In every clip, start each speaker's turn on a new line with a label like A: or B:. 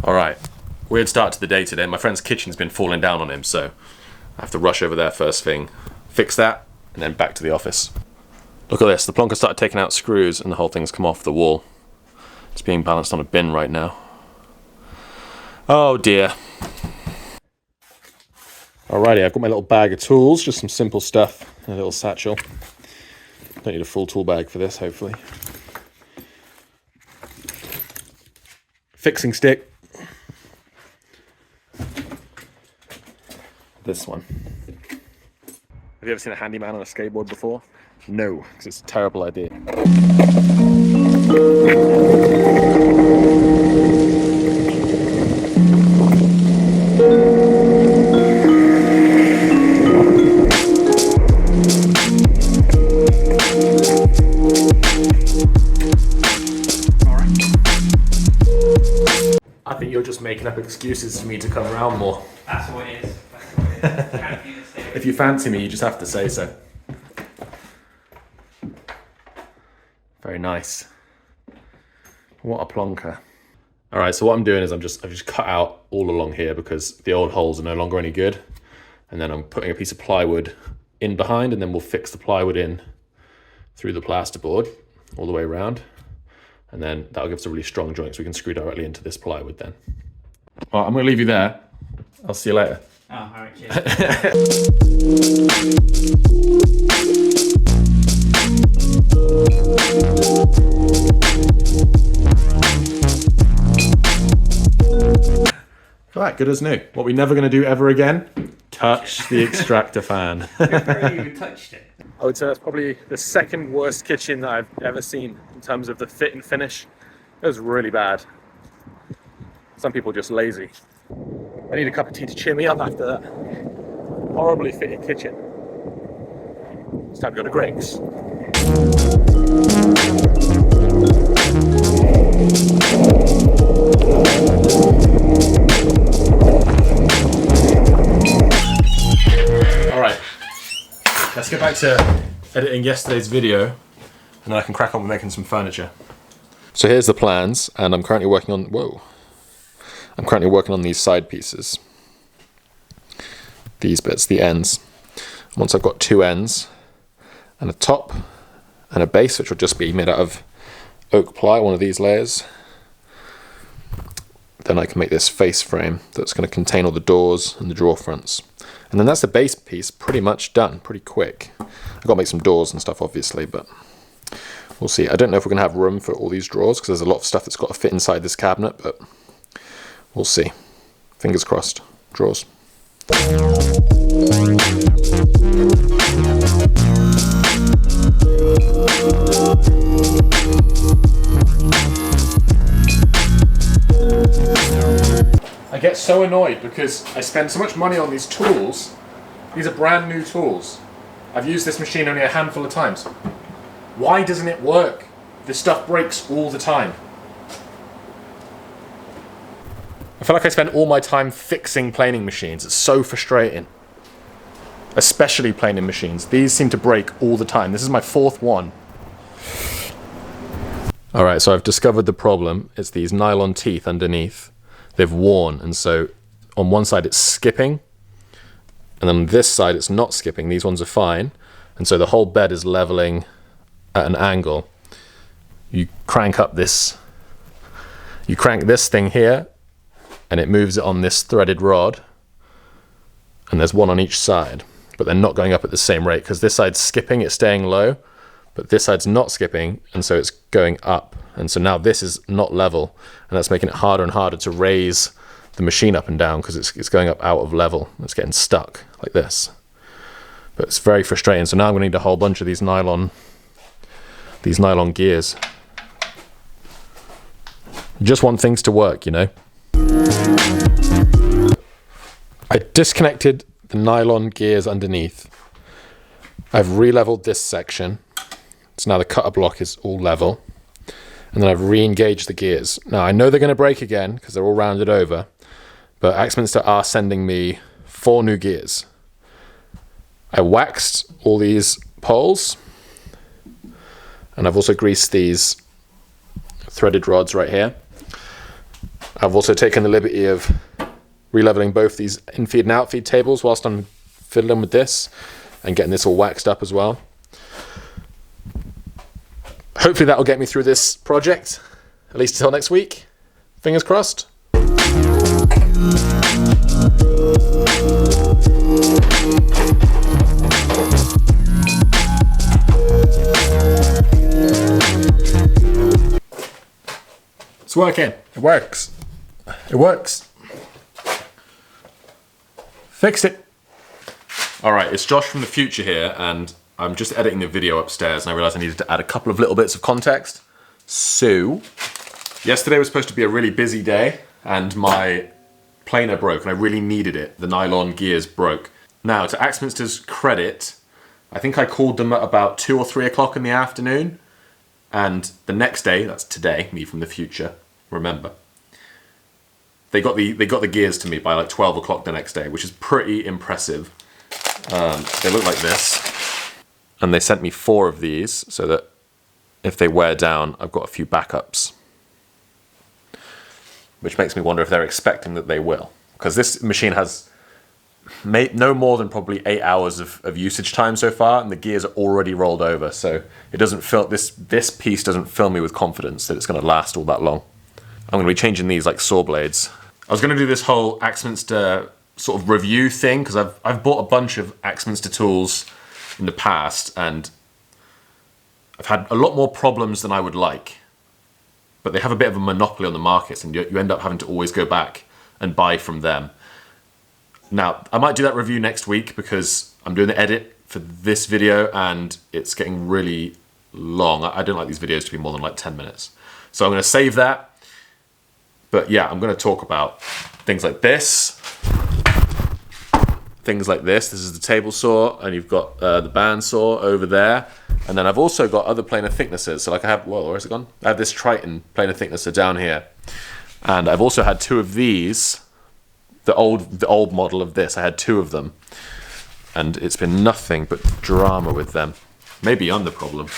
A: Alright, weird start to the day today. My friend's kitchen's been falling down on him, so I have to rush over there first thing, fix that, and then back to the office. Look at this, the plonker started taking out screws and the whole thing's come off the wall. It's being balanced on a bin right now. Oh dear. Alrighty, I've got my little bag of tools, just some simple stuff in a little satchel. Don't need a full tool bag for this, hopefully. Fixing stick. This one. Have you ever seen a handyman on a skateboard before? No, because it's a terrible idea. I think you're just making up excuses for me to come around more.
B: That's what it is.
A: If you fancy me, you just have to say so. Very nice. What a plonker. Alright, so what I'm doing is I've just cut out all along here because the old holes are no longer any good. And then I'm putting a piece of plywood in behind, and then we'll fix the plywood in through the plasterboard all the way around. And then that'll give us a really strong joint so we can screw directly into this plywood then. Well, I'm going to leave you there. I'll see you later.
B: Oh, alright, cheers.
A: Right, good as new. What we're never going to do ever again? Touch the extractor fan.
B: You've barely even touched it.
A: I would say that's probably the second worst kitchen that I've ever seen in terms of the fit and finish. It was really bad. Some people are just lazy. I need a cup of tea to cheer me up after that horribly fitted kitchen. It's time to go to Greggs. Alright, let's get back to editing yesterday's video and then I can crack on with making some furniture. So here's the plans, and I'm currently working on, I'm currently working on these side pieces. These bits, the ends. Once I've got two ends and a top and a base, which will just be made out of oak ply, one of these layers, then I can make this face frame that's going to contain all the doors and the drawer fronts. And then that's the base piece pretty much done, pretty quick. I've got to make some doors and stuff obviously, but we'll see. I don't know if we're going to have room for all these drawers because there's a lot of stuff that's got to fit inside this cabinet, but we'll see. Fingers crossed. Drawers. I get so annoyed because I spend so much money on these tools. These are brand new tools. I've used this machine only a handful of times. Why doesn't it work? This stuff breaks all the time. I feel like I spend all my time fixing planing machines. It's so frustrating. Especially planing machines. These seem to break all the time. This is my fourth one. Alright, so I've discovered the problem. It's these nylon teeth underneath. They've worn, and so on one side it's skipping, and then on this side it's not skipping. These ones are fine, and so the whole bed is leveling at an angle. You crank this thing here, and it moves it on this threaded rod, and there's one on each side, but they're not going up at the same rate because this side's skipping, it's staying low, but this side's not skipping, and so it's going up. And so now this is not level, and that's making it harder and harder to raise the machine up and down because it's going up out of level. It's getting stuck like this. But it's very frustrating. So now I'm going to need a whole bunch of these nylon gears. You just want things to work, you know. I disconnected the nylon gears underneath. I've re-leveled this section. So now the cutter block is all level. And then I've re-engaged the gears. Now I know they're going to break again because they're all rounded over, but Axminster are sending me 4 new gears. I waxed all these poles, and I've also greased these threaded rods right here. I've also taken the liberty of releveling both these in-feed and out-feed tables whilst I'm fiddling with this and getting this all waxed up as well. Hopefully that'll get me through this project, at least until next week. Fingers crossed. It's working. It works. It works. Fixed it. All right, it's Josh from the future here, and I'm just editing the video upstairs, and I realized I needed to add a couple of little bits of context. So, yesterday was supposed to be a really busy day, and my planer broke, and I really needed it. The nylon gears broke. Now, to Axminster's credit, I think I called them at about 2 or 3 o'clock in the afternoon, and the next day, that's today, me from the future, remember, they got the gears to me by like 12 o'clock the next day, which is pretty impressive. They look like this. And they sent me 4 of these so that if they wear down, I've got a few backups. Which makes me wonder if they're expecting that they will. Because this machine has no more than probably 8 hours of usage time so far, and the gears are already rolled over, so it doesn't fill, this piece doesn't fill me with confidence that it's going to last all that long. I'm going to be changing these like saw blades. I was going to do this whole Axminster sort of review thing, because I've bought a bunch of Axminster tools in the past, and I've had a lot more problems than I would like. But they have a bit of a monopoly on the market, and you end up having to always go back and buy from them. Now, I might do that review next week because I'm doing the edit for this video and it's getting really long. I don't like these videos to be more than like 10 minutes. So I'm going to save that. But yeah, I'm going to talk about things like this. Things like this. This is the table saw, and you've got the band saw over there. And then I've also got other planer thicknesses. So like I have, whoa, where's it gone? I have this Triton planer thicknesser down here. And I've also had 2 of these. The old model of this, I had 2 of them. And it's been nothing but drama with them. Maybe I'm the problem.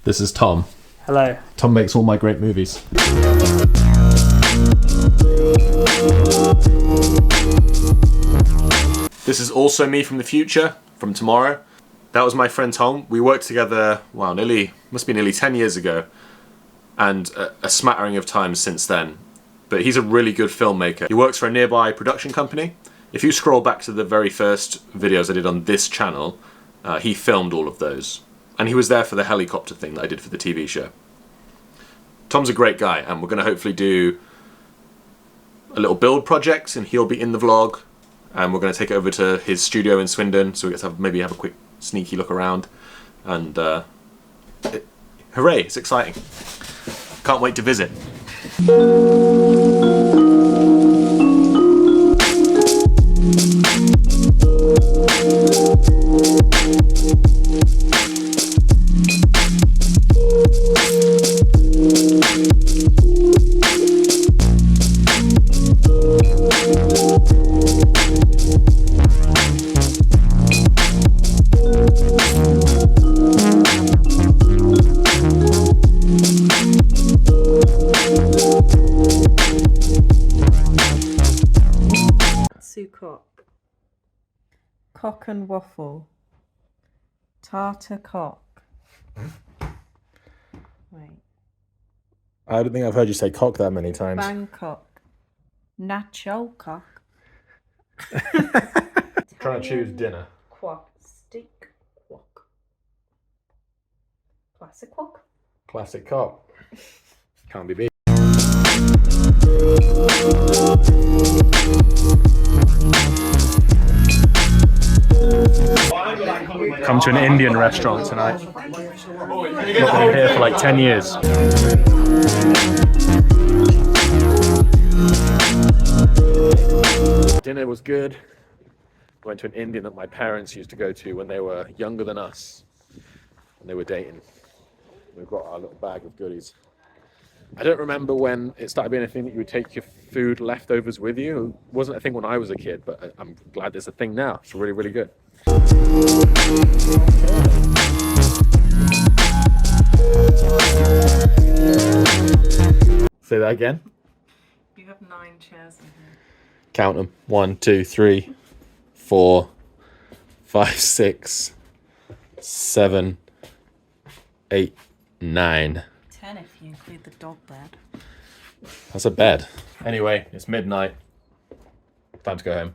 A: This is Tom.
B: Hello.
A: Tom makes all my great movies. This is also me from the future, from tomorrow. That was my friend Tom. We worked together, wow, must be nearly 10 years ago. And a smattering of times since then. But he's a really good filmmaker. He works for a nearby production company. If you scroll back to the very first videos I did on this channel, he filmed all of those. And he was there for the helicopter thing that I did for the TV show. Tom's a great guy, and we're going to hopefully do a little build project, and he'll be in the vlog. And we're going to take it over to his studio in Swindon, so we get to maybe have a quick sneaky look around. And hooray, it's exciting. Can't wait to visit.
C: Cock, cock and waffle, tartar cock. Wait.
A: I don't think I've heard you say cock that many times.
C: Bangkok, nacho cock.
A: Trying to choose dinner.
C: Quack, steak quack. Classic quack.
A: Classic cock. Can't be beat. Come to an Indian restaurant tonight. Not been here for like 10 years. Dinner was good. Went to an Indian that my parents used to go to when they were younger than us. And they were dating. We got our little bag of goodies. I don't remember when it started being a thing that you would take your food leftovers with you. It wasn't a thing when I was a kid, but I'm glad there's a thing now. It's really, really good. Say that again.
C: You have 9 chairs in here.
A: Count them. 1, 2, 3, 4, 5, 6, 7, 8, 9.
C: 10 if you include the dog bed.
A: That's a bed. Anyway, it's midnight. Time to go home.